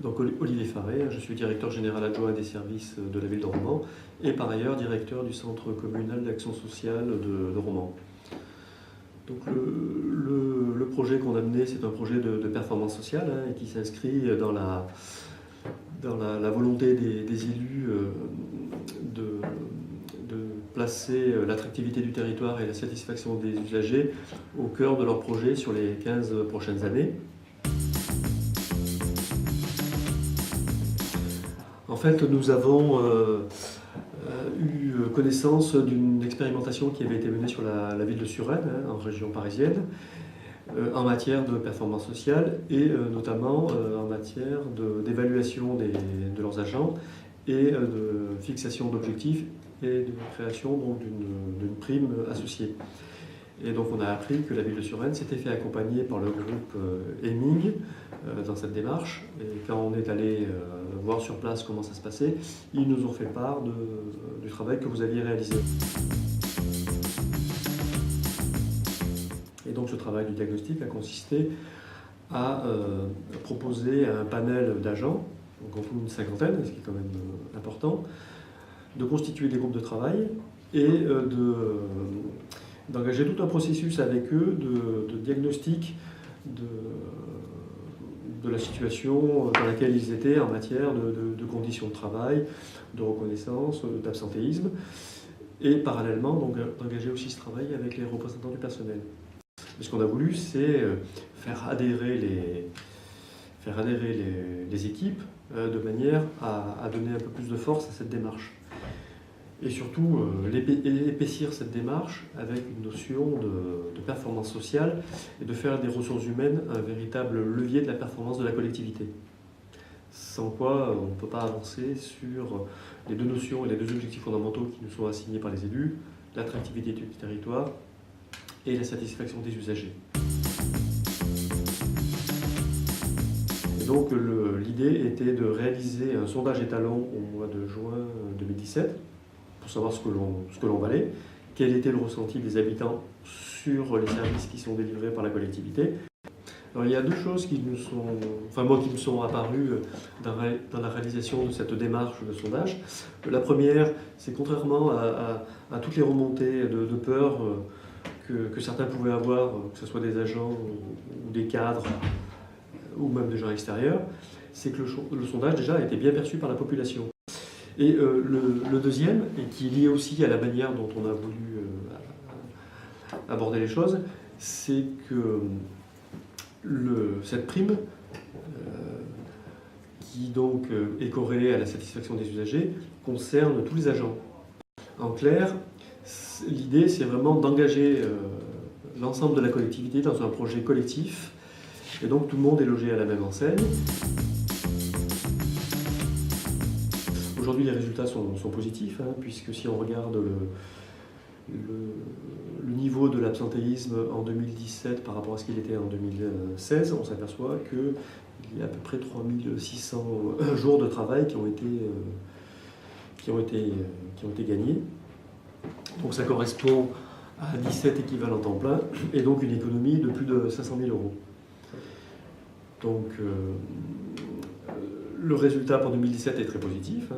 Donc Olivier Faré, je suis directeur général adjoint des services de la ville de Romans et par ailleurs directeur du centre communal d'action sociale de Romans. Donc le projet qu'on a mené, c'est un projet de performance sociale et qui s'inscrit dans la volonté des élus de placer l'attractivité du territoire et la satisfaction des usagers au cœur de leur projet sur les 15 prochaines années. En fait, nous avons eu connaissance d'une expérimentation qui avait été menée sur la ville de Suresnes, en région parisienne, en matière de performance sociale et notamment en matière d'évaluation de leurs agents et de fixation d'objectifs et de création d'une prime associée. Et donc on a appris que la ville de Suresnes s'était fait accompagner par le groupe Hemming dans cette démarche. Et quand on est allé voir sur place comment ça se passait, ils nous ont fait part du travail que vous aviez réalisé. Et donc ce travail du diagnostic a consisté à proposer à un panel d'agents, donc en tout une cinquantaine, ce qui est quand même important, de constituer des groupes de travail et d'engager tout un processus avec eux de diagnostic de la situation dans laquelle ils étaient en matière de conditions de travail, de reconnaissance, d'absentéisme, et parallèlement d'engager aussi ce travail avec les représentants du personnel. Ce qu'on a voulu, c'est faire adhérer les équipes de manière à donner un peu plus de force à cette démarche. Et surtout, épaissir cette démarche avec une notion de performance sociale et de faire des ressources humaines un véritable levier de la performance de la collectivité. Sans quoi, on ne peut pas avancer sur les deux notions et les deux objectifs fondamentaux qui nous sont assignés par les élus, l'attractivité du territoire et la satisfaction des usagers. Et donc l'idée était de réaliser un sondage étalon au mois de juin 2017 pour savoir ce que l'on valait, quel était le ressenti des habitants sur les services qui sont délivrés par la collectivité. Alors il y a deux choses qui me sont apparues dans la réalisation de cette démarche de sondage. La première, c'est contrairement à toutes les remontées de peur que certains pouvaient avoir, que ce soit des agents ou des cadres ou même des gens extérieurs, c'est que le sondage déjà a été bien perçu par la population. Et le deuxième, et qui est lié aussi à la manière dont on a voulu aborder les choses, c'est que cette prime, qui donc est corrélée à la satisfaction des usagers, concerne tous les agents. En clair, l'idée c'est vraiment d'engager l'ensemble de la collectivité dans un projet collectif, et donc tout le monde est logé à la même enseigne. Aujourd'hui, les résultats sont positifs, puisque si on regarde le niveau de l'absentéisme en 2017 par rapport à ce qu'il était en 2016, on s'aperçoit qu'il y a à peu près 3600 jours de travail qui ont été gagnés. Donc ça correspond à 17 équivalents temps plein, et donc une économie de plus de 500 000 euros. Donc le résultat pour 2017 est très positif.